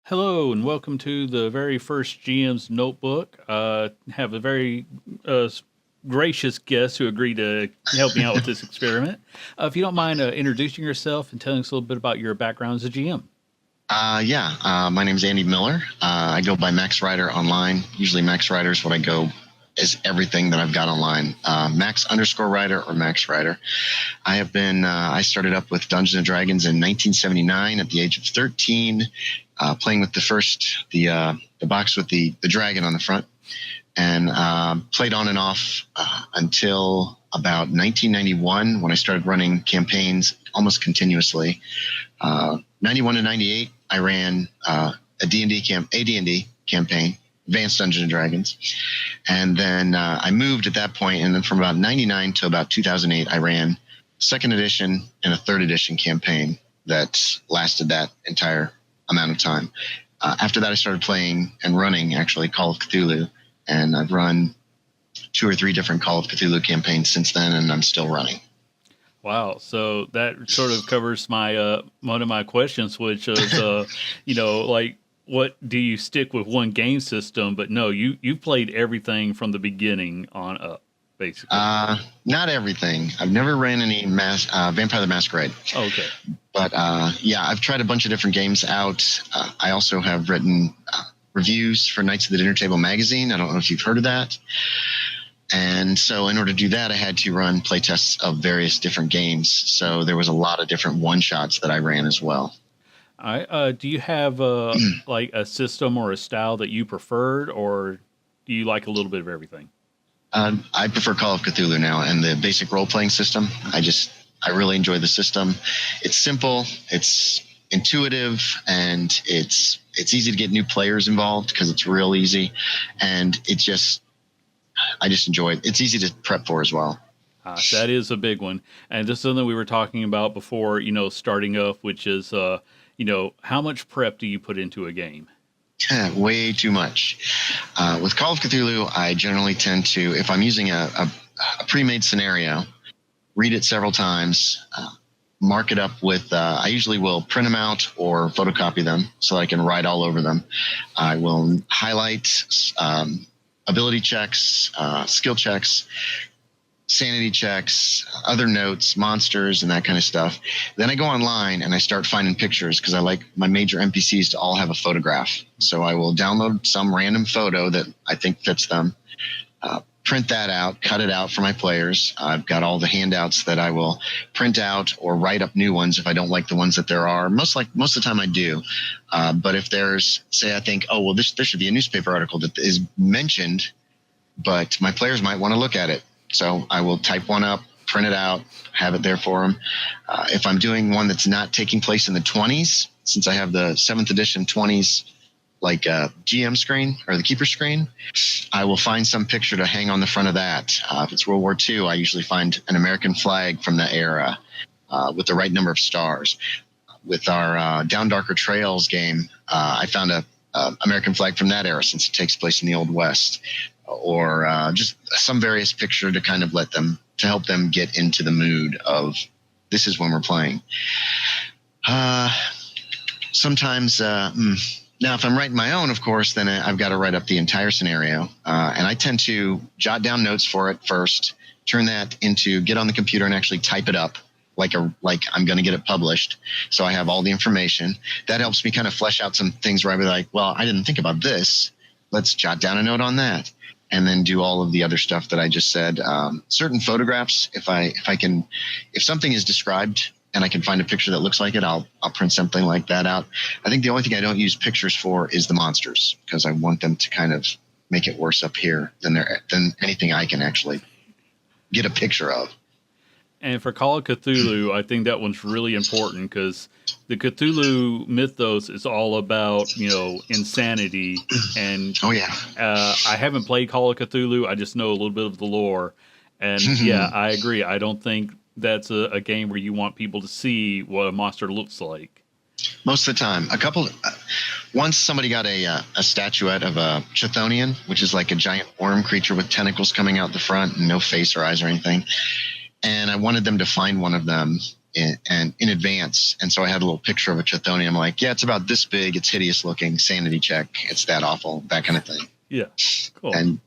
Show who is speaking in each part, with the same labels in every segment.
Speaker 1: Hello and welcome to the very first GM's Notebook. Have a very gracious guest who agreed to help me out with this experiment. If you don't mind introducing yourself and telling us a little bit about your background as a GM.
Speaker 2: My name is Andy Miller. I go by Max Rider online. Usually Max Rider is what I go is everything that I've got online. Max_Rider or Max Rider. I started up with Dungeons and Dragons in 1979 at the age of 13, playing with the box with the dragon on the front, and played on and off until about 1991 when I started running campaigns almost continuously. 91 to 98, I ran a D&D campaign, Advanced Dungeons and Dragons. And then I moved at that point, and then from about 99 to about 2008, I ran second edition and a third edition campaign that lasted that entire amount of time. After that, I started playing and running, actually, Call of Cthulhu, and I've run 2 or 3 different Call of Cthulhu campaigns since then, and I'm still running.
Speaker 1: Wow, so that sort of covers my one of my questions, which is, what do you stick with one game system? But no, you've played everything from the beginning on up, basically.
Speaker 2: Not everything. I've never ran any Vampire the Masquerade.
Speaker 1: Oh, okay.
Speaker 2: But I've tried a bunch of different games out. I also have written reviews for Knights of the Dinner Table magazine. I don't know if you've heard of that. And so in order to do that, I had to run playtests of various different games. So there was a lot of different one-shots that I ran as well.
Speaker 1: Do you have like a system or a style that you preferred, or do you like a little bit of everything?
Speaker 2: I prefer Call of Cthulhu now and the basic role-playing system. I really enjoy the system. It's simple, it's intuitive, and it's easy to get new players involved because it's real easy. And I just enjoy it. It's easy to prep for as well.
Speaker 1: That is a big one. And this is something we were talking about before, starting off, which is, how much prep do you put into a game?
Speaker 2: Way too much. With Call of Cthulhu, I generally tend to, if I'm using a pre-made scenario, read it several times, mark it up with, I usually will print them out or photocopy them so I can write all over them. I will highlight ability checks, skill checks, sanity checks, other notes, monsters, and that kind of stuff. Then I go online and I start finding pictures because I like my major NPCs to all have a photograph. So I will download some random photo that I think fits them, print that out, cut it out for my players. I've got all the handouts that I will print out or write up new ones if I don't like the ones that there are. Most of the time I do. But if there's, say I think, there should be a newspaper article that is mentioned, but my players might want to look at it. So I will type one up, print it out, have it there for them. If I'm doing one that's not taking place in the 20s, since I have the 7th edition 20s, like GM screen or the keeper screen, I will find some picture to hang on the front of that. If it's World War II, I usually find an American flag from that era with the right number of stars. With our Down Darker Trails game, I found a American flag from that era since it takes place in the Old West. Or just some various picture to kind of help them get into the mood of this is when we're playing. Sometimes, now if I'm writing my own, of course, then I've got to write up the entire scenario. And I tend to jot down notes for it first, turn that into get on the computer and actually type it up like I'm going to get it published. So I have all the information. That helps me kind of flesh out some things where I'd be like, well, I didn't think about this. Let's jot down a note on that. And then do all of the other stuff that I just said. Certain photographs, if something is described and I can find a picture that looks like it, I'll print something like that out. I think the only thing I don't use pictures for is the monsters because I want them to kind of make it worse up here than anything I can actually get a picture of.
Speaker 1: And for Call of Cthulhu, I think that one's really important because the Cthulhu mythos is all about, insanity. And I haven't played Call of Cthulhu. I just know a little bit of the lore. And yeah, I agree. I don't think that's a game where you want people to see what a monster looks like.
Speaker 2: Most of the time. Once somebody got a statuette of a Chthonian, which is like a giant worm creature with tentacles coming out the front and no face or eyes or anything. And I wanted them to find one of them in advance. And so I had a little picture of a Chthonian. I'm like, yeah, it's about this big. It's hideous looking. Sanity check. It's that awful. That kind of thing.
Speaker 1: Yeah. Cool.
Speaker 2: And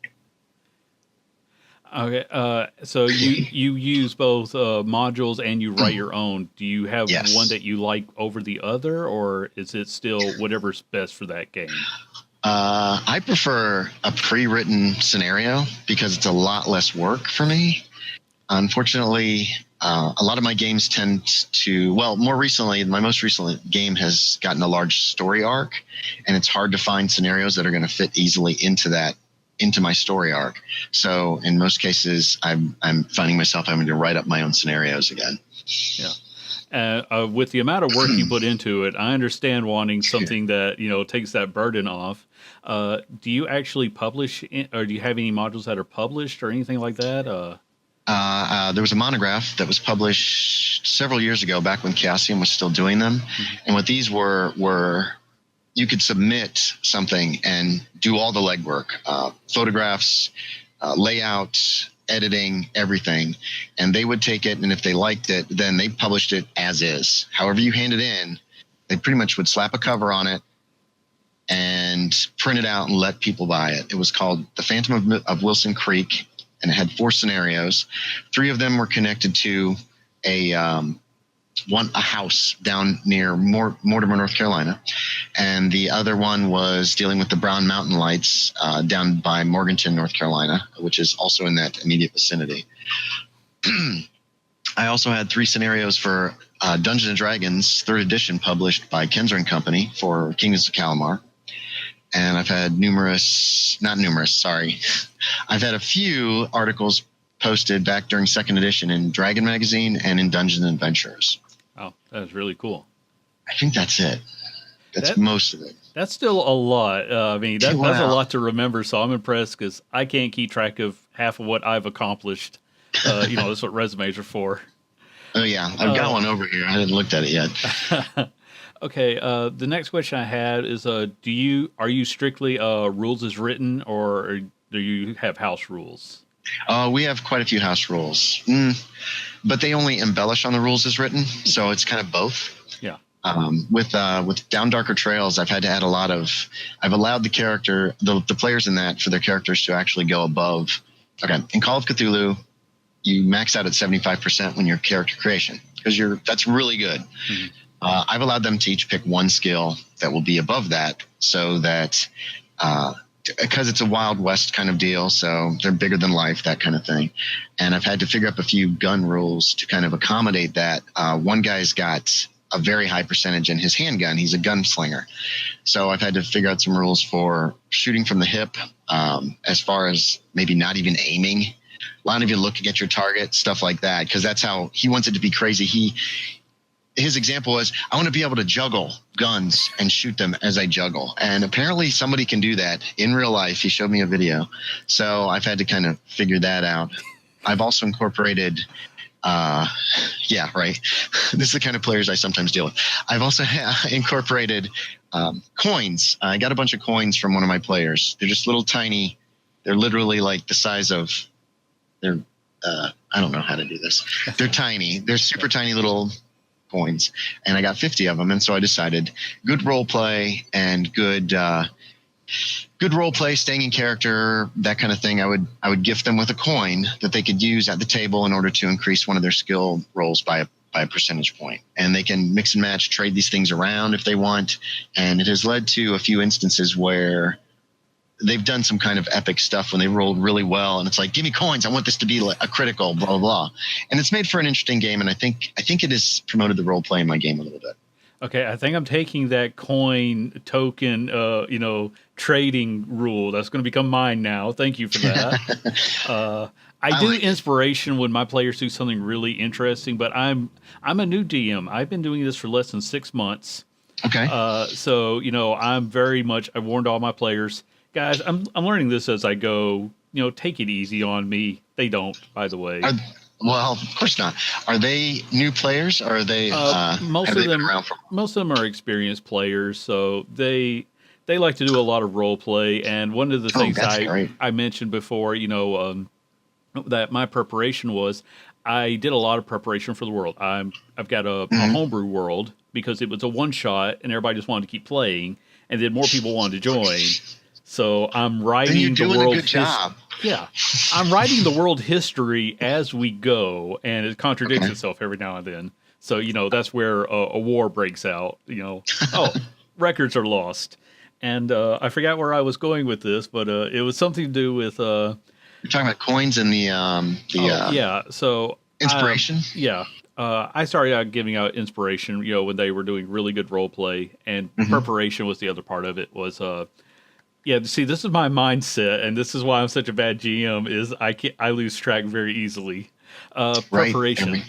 Speaker 1: okay. So you use both modules and you write your own. Do you have one that you like over the other, or is it still whatever's best for that game?
Speaker 2: I prefer a pre-written scenario because it's a lot less work for me. Unfortunately, a lot of my games tend to, well, more recently, my most recent game has gotten a large story arc, and it's hard to find scenarios that are going to fit easily into my story arc. So in most cases, I'm finding myself having to write up my own scenarios again.
Speaker 1: Yeah. With the amount of work you put into it, I understand wanting something that, takes that burden off. Do you actually publish, or do you have any modules that are published or anything like that?
Speaker 2: There was a monograph that was published several years ago, back when Chaosium was still doing them. Mm-hmm. And what these were you could submit something and do all the legwork, photographs, layout, editing, everything. And they would take it, and if they liked it, then they published it as is. However you hand it in, they pretty much would slap a cover on it and print it out and let people buy it. It was called The Phantom of Wilson Creek, and it had 4 scenarios. 3 of them were connected to a house down near Mortimer, North Carolina, and the other one was dealing with the Brown Mountain Lights down by Morganton, North Carolina, which is also in that immediate vicinity. I also had 3 scenarios for Dungeons and Dragons 3rd edition, published by Kenzer and Company for Kingdoms of Calamar. And I've had I've had a few articles posted back during 2nd edition in Dragon Magazine and in Dungeons and Adventures.
Speaker 1: Oh, that's really cool.
Speaker 2: I think that's it. That's most of it.
Speaker 1: That's still a lot. That's a lot to remember, so I'm impressed because I can't keep track of half of what I've accomplished. That's what resumes are for.
Speaker 2: Oh, yeah. I've got one over here. I haven't looked at it yet.
Speaker 1: Okay, the next question I had is, are you strictly rules as written, or do you have house rules?
Speaker 2: We have quite a few house rules, but they only embellish on the rules as written, so it's kind of both.
Speaker 1: Yeah.
Speaker 2: With Down Darker Trails, I've had to add I've allowed the players in that for their characters to actually go above. Okay, in Call of Cthulhu, you max out at 75% when you're character creation, because that's really good. Mm-hmm. I've allowed them to each pick one skill that will be above that, so that because it's a Wild West kind of deal, so they're bigger than life, that kind of thing. And I've had to figure up a few gun rules to kind of accommodate that. One guy's got a very high percentage in his handgun. He's a gunslinger. So I've had to figure out some rules for shooting from the hip, as far as maybe not even aiming, not even looking at your target, stuff like that, because that's how he wants it to be crazy. His example was, I want to be able to juggle guns and shoot them as I juggle. And apparently somebody can do that in real life. He showed me a video. So I've had to kind of figure that out. I've also incorporated, yeah, right. This is the kind of players I sometimes deal with. I've also incorporated coins. I got a bunch of coins from one of my players. They're just little tiny. They're literally like the size of, I don't know how to do this. They're tiny. They're super tiny little coins, and I got 50 of them. And so I decided good role play and good role play, staying in character, that kind of thing. I would gift them with a coin that they could use at the table in order to increase one of their skill rolls by a percentage point. And they can mix and match, trade these things around if they want. And it has led to a few instances where they've done some kind of epic stuff when they rolled really well, and it's like, give me coins, I want this to be a critical, blah, blah, blah. And it's made for an interesting game, and I think it has promoted the role play in my game a little bit.
Speaker 1: Okay, I think I'm taking that coin token, trading rule. That's going to become mine now. Thank you for that. I do inspiration when my players do something really interesting, but I'm a new DM. I've been doing this for less than 6 months.
Speaker 2: Okay.
Speaker 1: So I'm very much. I warned all my players. Guys, I'm learning this as I go. Take it easy on me. They don't, by the way.
Speaker 2: Well, of course not. Are they new players, or are they?
Speaker 1: Most of them are experienced players, so they like to do a lot of role play. And one of the things I mentioned before, that my preparation was, I did a lot of preparation for the world. I've got a homebrew world because it was a one shot and everybody just wanted to keep playing, and then more people wanted to join. So I'm writing the world.
Speaker 2: Good job.
Speaker 1: Yeah, I'm writing the world history as we go, and it contradicts itself every now and then. So that's where a war breaks out. Records are lost, and I forgot where I was going with this, but it was something to do with.
Speaker 2: You're talking about coins and the
Speaker 1: yeah. So
Speaker 2: inspiration.
Speaker 1: I started out giving out inspiration. When they were doing really good role play, and preparation was the other part of it. Was see, this is my mindset, and this is why I'm such a bad GM. Is I lose track very easily. Preparation.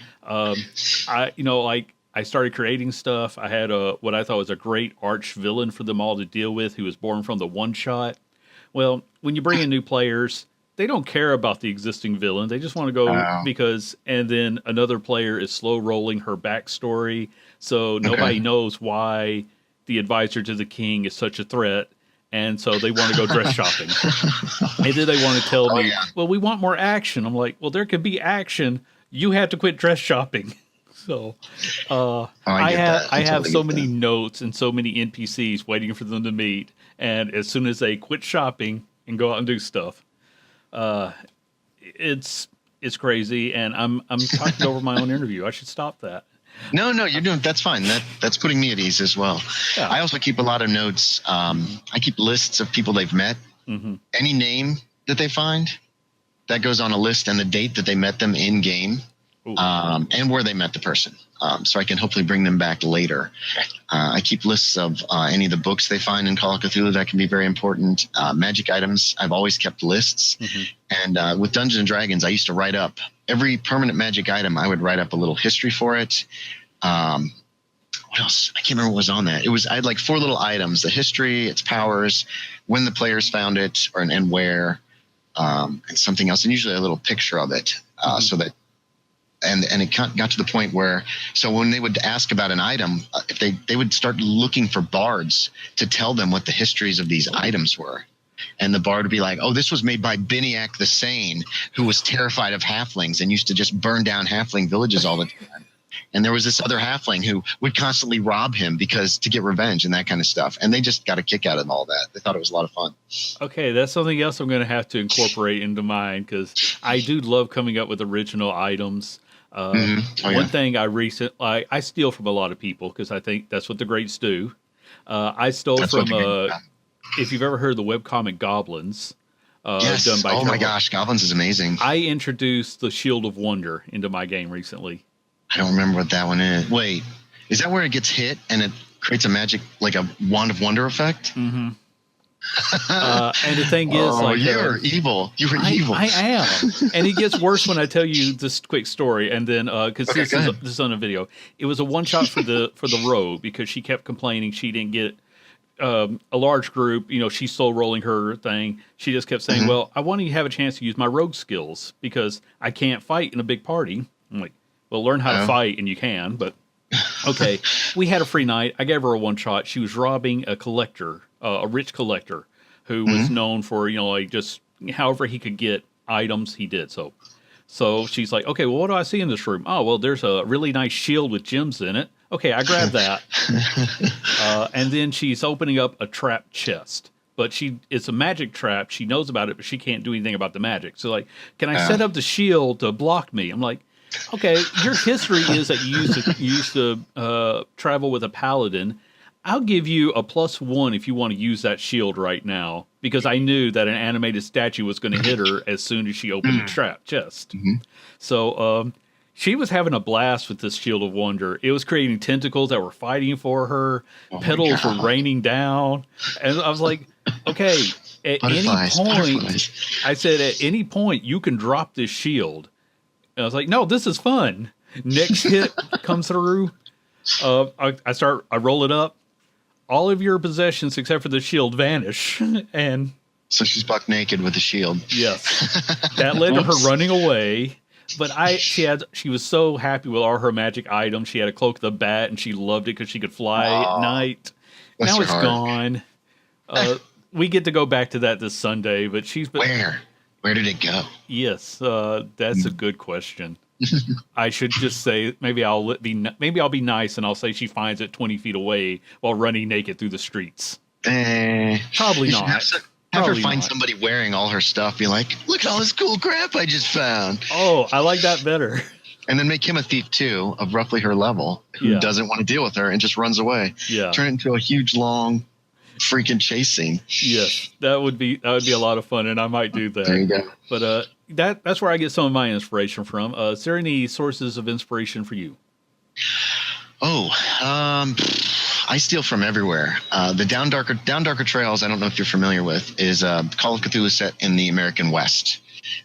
Speaker 1: I started creating stuff. I had what I thought was a great arch villain for them all to deal with, who was born from the one shot. Well, when you bring in new players, they don't care about the existing villain. They just want to go because, and then another player is slow rolling her backstory, so nobody knows why the advisor to the king is such a threat. And so they want to go dress shopping. And then they want to tell me, well, we want more action. I'm like, well, there could be action. You have to quit dress shopping. So I have so many notes and so many NPCs waiting for them to meet. And as soon as they quit shopping and go out and do stuff, it's crazy. And I'm talking over my own interview. I should stop that.
Speaker 2: No, you're doing. That's fine. That's putting me at ease as well. Yeah. I also keep a lot of notes. I keep lists of people they've met. Any name that they find, that goes on a list, and the date that they met them in game, and where they met the person, so I can hopefully bring them back later. I keep lists of any of the books they find in Call of Cthulhu. That can be very important. Magic items, I've always kept lists. And with Dungeons and Dragons, I used to write up every permanent magic item. I would write up a little history for it. What else? I can't remember what was on that. I had like 4 little items: the history, its powers, when the players found it, and where, and something else, and usually a little picture of it, so that. And it got to the point where, so when they would ask about an item, if they would start looking for bards to tell them what the histories of these items were. And the bard would be like, oh, this was made by Biniac the Sane, who was terrified of halflings and used to just burn down halfling villages all the time. And there was this other halfling who would constantly rob him to get revenge and that kind of stuff. And they just got a kick out of all that. They thought it was a lot of fun.
Speaker 1: Okay, that's something else I'm going to have to incorporate into mine, because I do love coming up with original items. One thing I steal from a lot of people, because I think that's what the greats do. I stole from if you've ever heard of the webcomic Goblins,
Speaker 2: yes.
Speaker 1: Done by
Speaker 2: my gosh, Goblins is amazing.
Speaker 1: I introduced the Shield of Wonder into my game recently.
Speaker 2: I don't remember what that one is. Wait, is that where it gets hit and it creates a magic, like a Wand of Wonder effect?
Speaker 1: And the thing is,
Speaker 2: you're evil. You were evil.
Speaker 1: I am. And it gets worse when I tell you this quick story. And then, because this is on a video, it was a one shot for the rogue, because she kept complaining she didn't get a large group. She's slow rolling her thing. She just kept saying, well, I want to have a chance to use my rogue skills because I can't fight in a big party. I'm like, well, learn how to fight and you can, but okay. We had a free night. I gave her a one shot. She was robbing a collector, a rich collector who was known for, just however he could get items, he did. So she's like, okay, well, what do I see in this room? Oh, well, there's a really nice shield with gems in it. Okay, I grabbed that. And then she's opening up a trap chest. But it's a magic trap. She knows about it, but she can't do anything about the magic. So, like, can I set up the shield to block me? I'm like, okay, your history is that you used to travel with a paladin. I'll give you a +1 if you want to use that shield right now, because I knew that an animated statue was going to hit her as soon as she opened the trap chest. So she was having a blast with this Shield of Wonder. It was creating tentacles that were fighting for her. Petals were raining down. And I was like, okay, at any point, I said, at any point, you can drop this shield. And I was like, no, this is fun. Next hit comes through. I roll it up. All of your possessions except for the shield vanish. And
Speaker 2: so she's buck naked with the shield.
Speaker 1: Yes. That led to her running away. But she was so happy with all her magic items. She had a cloak of the bat, and she loved it because she could fly at night. Now it's gone. We get to go back to that this Sunday, but
Speaker 2: Where? Where did it go?
Speaker 1: Yes, that's a good question. I should just say maybe I'll be nice and I'll say she finds it 20 feet away while running naked through the streets. Probably
Speaker 2: you
Speaker 1: not.
Speaker 2: Have her find somebody wearing all her stuff. Be like, look at all this cool crap I just found.
Speaker 1: Oh, I like that better.
Speaker 2: And then make him a thief too, of roughly her level, who doesn't want to deal with her and just runs away.
Speaker 1: Yeah.
Speaker 2: Turn it into a huge, long, freaking chase scene.
Speaker 1: Yes, that would be a lot of fun, and I might do that.
Speaker 2: There you go.
Speaker 1: But that's where I get some of my inspiration from. Is there any sources of inspiration for you?
Speaker 2: I steal from everywhere. The Down Darker Trails, I don't know if you're familiar with, is a Call of Cthulhu set in the American West.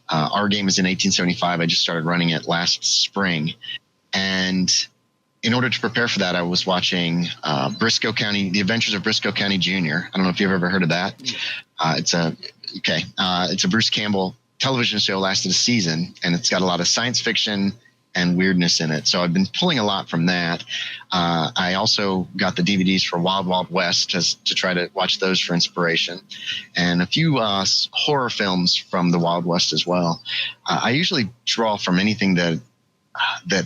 Speaker 2: Our game is in 1875. I just started running it last spring. And in order to prepare for that, I was watching Briscoe County, The Adventures of Briscoe County Jr. I don't know if you've ever heard of that. It's a Bruce Campbell television show, lasted a season, and it's got a lot of science fiction and weirdness in it. So I've been pulling a lot from that. I also got the DVDs for Wild Wild West to try to watch those for inspiration, and a few horror films from the Wild West as well. I usually draw from anything that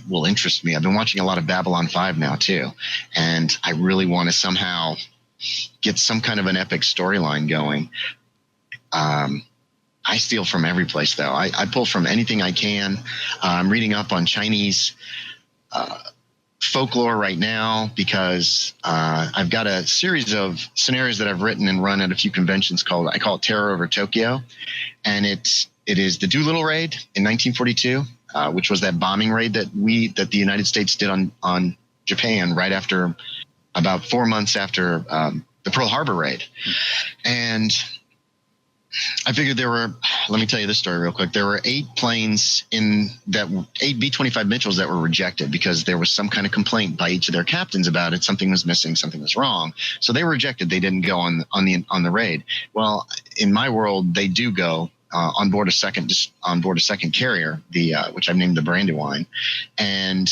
Speaker 2: will interest me. I've been watching a lot of Babylon 5 now too, and I really want to somehow get some kind of an epic storyline going. I steal from every place, though. I pull from anything I can. I'm reading up on Chinese folklore right now because I've got a series of scenarios that I've written and run at a few conventions I call it Terror Over Tokyo. And it is the Doolittle raid in 1942, which was that bombing raid that the United States did on Japan right after, about 4 months after the Pearl Harbor raid. And I figured let me tell you this story real quick. There were 8 planes eight B-25 Mitchells that were rejected because there was some kind of complaint by each of their captains about it. Something was missing, something was wrong. So they were rejected. They didn't go on the raid. Well, in my world, they do go on board a second carrier, which I've named the Brandywine. And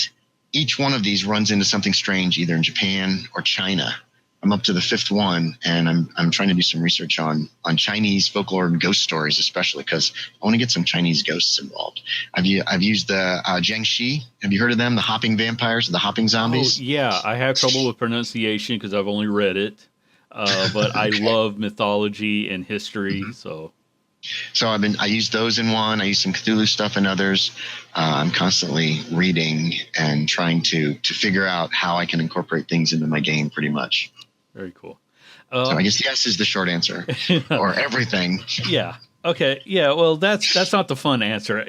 Speaker 2: each one of these runs into something strange, either in Japan or China. I'm up to the 5th one, and I'm trying to do some research on Chinese folklore and ghost stories, especially because I want to get some Chinese ghosts involved. I've used the Jiangxi. Have you heard of them? The hopping vampires, the hopping zombies.
Speaker 1: Oh, yeah, I have trouble with pronunciation because I've only read it, but I love mythology and history. So
Speaker 2: I used those in one. I used some Cthulhu stuff in others. I'm constantly reading and trying to figure out how I can incorporate things into my game. Pretty much.
Speaker 1: Very cool.
Speaker 2: So I guess yes is the short answer, or everything.
Speaker 1: Yeah. Okay. Yeah. Well, that's not the fun answer.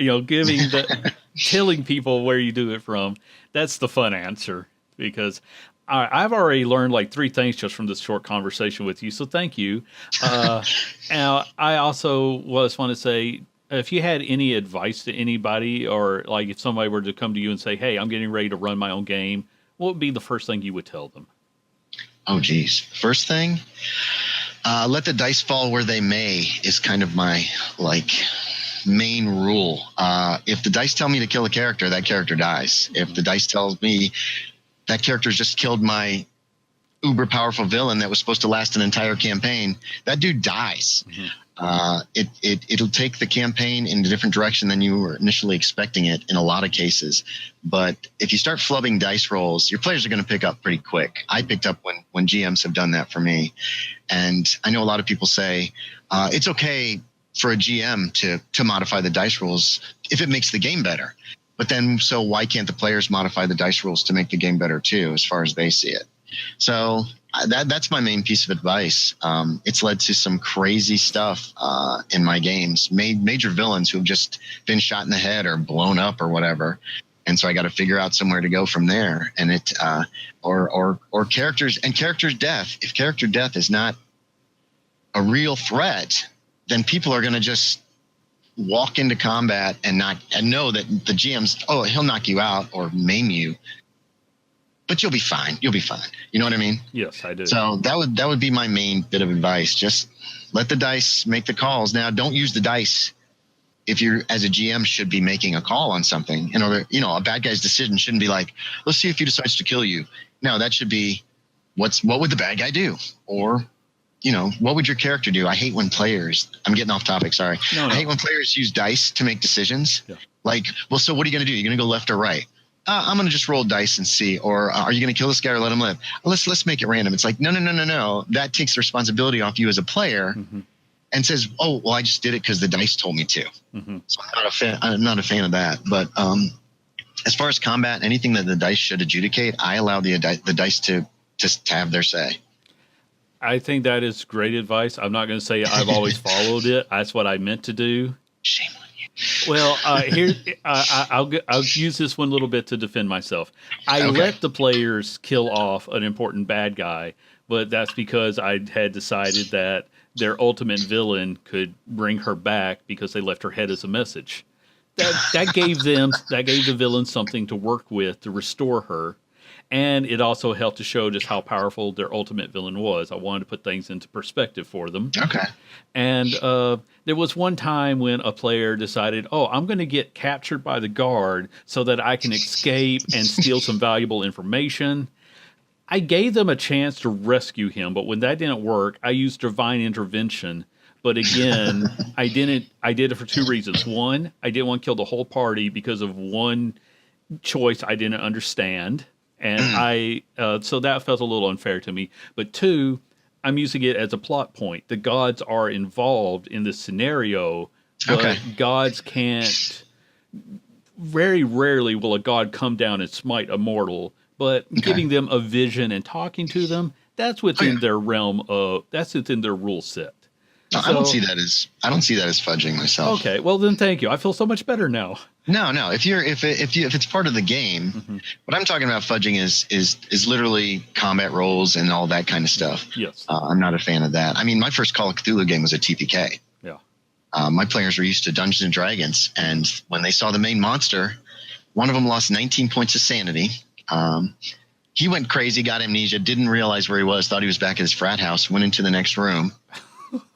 Speaker 1: Telling people where you do it from. That's the fun answer, because I've already learned like 3 things just from this short conversation with you. So thank you. Now I also want to say, if you had any advice to anybody, or like if somebody were to come to you and say, "Hey, I'm getting ready to run my own game," what would be the first thing you would tell them?
Speaker 2: Oh, geez. First thing, let the dice fall where they may is kind of my main rule. If the dice tell me to kill a character, that character dies. If the dice tells me that character's just killed my uber powerful villain that was supposed to last an entire campaign, that dude dies. Mm-hmm. It'll take the campaign in a different direction than you were initially expecting it in a lot of cases. But if you start flubbing dice rolls, your players are going to pick up pretty quick. I picked up when GMs have done that for me. And I know a lot of people say it's okay for a GM to modify the dice rolls if it makes the game better. But then, so why can't the players modify the dice rules to make the game better too, as far as they see it? So that's my main piece of advice. It's led to some crazy stuff in my games, major villains who have just been shot in the head or blown up or whatever. And so I got to figure out somewhere to go from there. And or characters and characters' death. If character death is not a real threat, then people are going to just walk into combat and know that the GM's, he'll knock you out or maim you, but you'll be fine. You'll be fine. You know what I mean?
Speaker 1: Yes, I do.
Speaker 2: So that would be my main bit of advice. Just let the dice make the calls. Now, don't use the dice if you're, as a GM, should be making a call on something. A bad guy's decision shouldn't be like, let's see if he decides to kill you. No, that should be what would the bad guy do? Or what would your character do? I hate when players, I'm getting off topic, sorry.
Speaker 1: No.
Speaker 2: I hate when players use dice to make decisions.
Speaker 1: Yeah.
Speaker 2: Like, well, so what are you going to do? You're going to go left or right? I'm going to just roll dice and see. Or are you going to kill this guy or let him live? Let's make it random. It's like, no. That takes the responsibility off you as a player and says, oh, well, I just did it because the dice told me to. So I'm not a fan of that. But as far as combat, anything that the dice should adjudicate, I allow the dice to just have their say.
Speaker 1: I think that is great advice. I'm not going to say I've always followed it. That's what I meant to do.
Speaker 2: Shame on you.
Speaker 1: Well, I'll use this one little bit to defend myself. I
Speaker 2: Okay.
Speaker 1: let the players kill off an important bad guy, but that's because I had decided that their ultimate villain could bring her back because they left her head as a message. That gave the villain something to work with to restore her. And it also helped to show just how powerful their ultimate villain was. I wanted to put things into perspective for them.
Speaker 2: Okay.
Speaker 1: And there was one time when a player decided, I'm going to get captured by the guard so that I can escape and steal some valuable information. I gave them a chance to rescue him, but when that didn't work, I used divine intervention. But again, I did it for two reasons. One, I didn't want to kill the whole party because of one choice I didn't understand. And so that felt a little unfair to me. But two, I'm using it as a plot point. The gods are involved in this scenario, but gods can't. Very rarely will a god come down and smite a mortal. But giving them a vision and talking to them, that's within their realm of. That's within their rule set.
Speaker 2: No, I don't see that as fudging myself.
Speaker 1: Okay, well then, thank you. I feel so much better now.
Speaker 2: No. If it's part of the game, what I'm talking about fudging is literally combat rolls and all that kind of stuff.
Speaker 1: Yes,
Speaker 2: I'm not a fan of that. I mean, my first Call of Cthulhu game was a TPK.
Speaker 1: Yeah.
Speaker 2: My players were used to Dungeons and Dragons, and when they saw the main monster, one of them lost 19 points of sanity. He went crazy, got amnesia, didn't realize where he was, thought he was back at his frat house, went into the next room.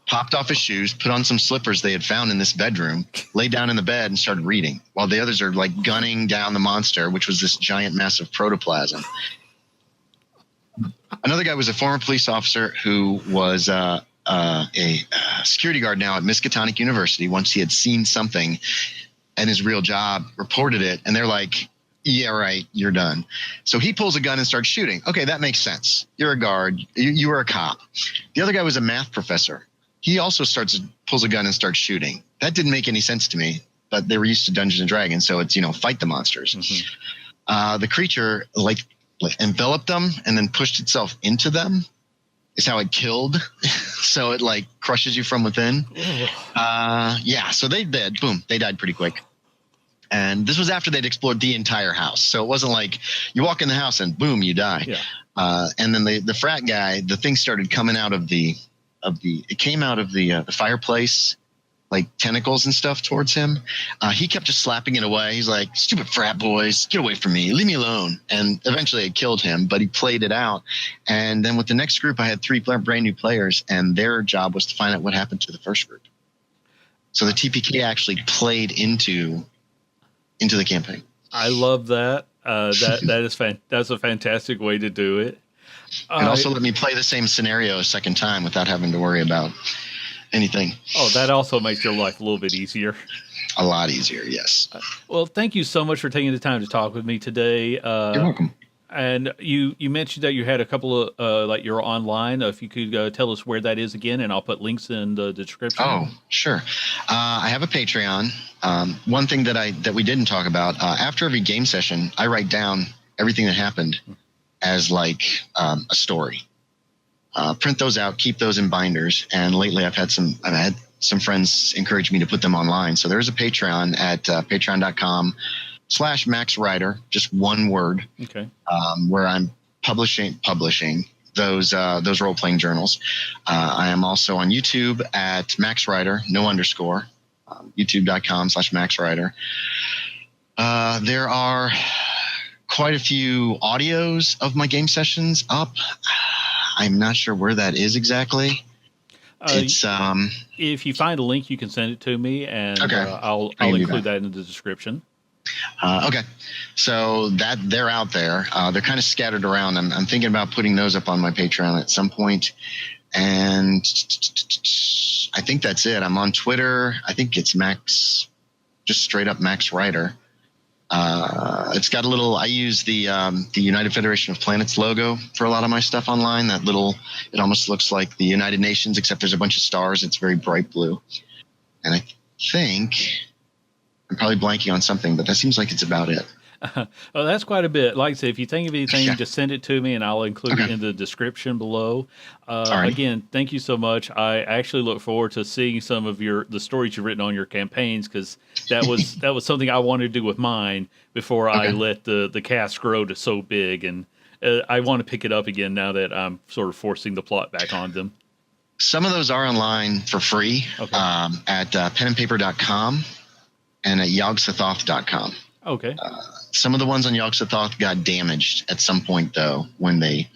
Speaker 2: Popped off his shoes, put on some slippers they had found in this bedroom, laid down in the bed and started reading while the others are like gunning down the monster, which was this giant mass of protoplasm. Another guy was a former police officer who was a security guard now at Miskatonic University. Once he had seen something in his real job, reported it, and they're like, yeah, right, you're done. So he pulls a gun and starts shooting. Okay, that makes sense. You're a guard. You were a cop. The other guy was a math professor. He also pulls a gun and starts shooting. That didn't make any sense to me, but they were used to Dungeons and Dragons, so it's, fight the monsters. The creature like enveloped them and then pushed itself into them is how it killed. So it like crushes you from within. So they did. Boom, they died pretty quick. And this was after they'd explored the entire house. So it wasn't like you walk in the house and boom, you die.
Speaker 1: Yeah.
Speaker 2: And then the frat guy, the thing started coming out of the fireplace, like tentacles and stuff towards him. He kept just slapping it away. He's like, stupid frat boys, get away from me, leave me alone. And eventually it killed him, but he played it out. And then with the next group, I had 3 brand new players, and their job was to find out what happened to the first group. So the TPK actually played into the campaign.
Speaker 1: I love that. That's a fantastic way to do it.
Speaker 2: And also let me play the same scenario a second time without having to worry about anything.
Speaker 1: Oh, that also makes your life a little bit easier.
Speaker 2: A lot easier, yes.
Speaker 1: Well, thank you so much for taking the time to talk with me today.
Speaker 2: You're welcome.
Speaker 1: And you mentioned that you had a couple of, like you're online. If you could tell us where that is again, and I'll put links in the description.
Speaker 2: Oh, sure. I have a Patreon. One thing that we didn't talk about, after every game session, I write down everything that happened as like a story. Print those out, keep those in binders. And lately I've had some friends encourage me to put them online. So there's a Patreon at patreon.com/MaxWriter, just one word.
Speaker 1: Okay.
Speaker 2: Where I'm publishing those role-playing journals. I am also on YouTube at MaxWriter, no underscore, youtube.com/MaxWriter. There are quite a few audios of my game sessions up. I'm not sure where that is exactly. It's
Speaker 1: if you find a link, you can send it to me, and I'll include that in the description.
Speaker 2: Okay, so that they're out there. They're kind of scattered around. I'm thinking about putting those up on my Patreon at some point. And I think that's it. I'm on Twitter. I think it's Max, just straight up Max Writer. It's got a little, I use the United Federation of Planets logo for a lot of my stuff online. That little, it almost looks like the United Nations, except there's a bunch of stars. It's very bright blue. And I think I'm probably blanking on something, but that seems like it's about it.
Speaker 1: Well, that's quite a bit. Like I said, if you think of anything, just send it to me, and I'll include it in the description below. Again, thank you so much. I actually look forward to seeing some of the stories you've written on your campaigns, because that was something I wanted to do with mine before I let the cast grow to so big, and I want to pick it up again now that I'm sort of forcing the plot back on them.
Speaker 2: Some of those are online for free at penandpaper.com and at yogsathoth.com.
Speaker 1: Okay.
Speaker 2: Some of the ones on Yog-Sothoth got damaged at some point, though, when they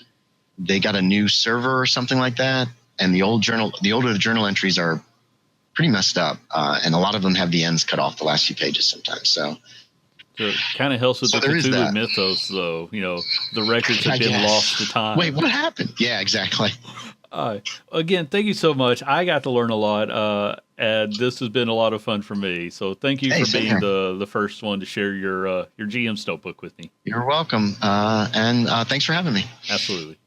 Speaker 2: got a new server or something like that, and the older journal entries are pretty messed up, and a lot of them have the ends cut off the last few pages sometimes. So
Speaker 1: it kind of helps with the Cthulhu mythos, though. The records have been lost to time.
Speaker 2: Wait, what happened? Yeah, exactly.
Speaker 1: Again, thank you so much. I got to learn a lot, and this has been a lot of fun for me. So thank you for being the first one to share your GM's notebook with me.
Speaker 2: You're welcome, and thanks for having me.
Speaker 1: Absolutely.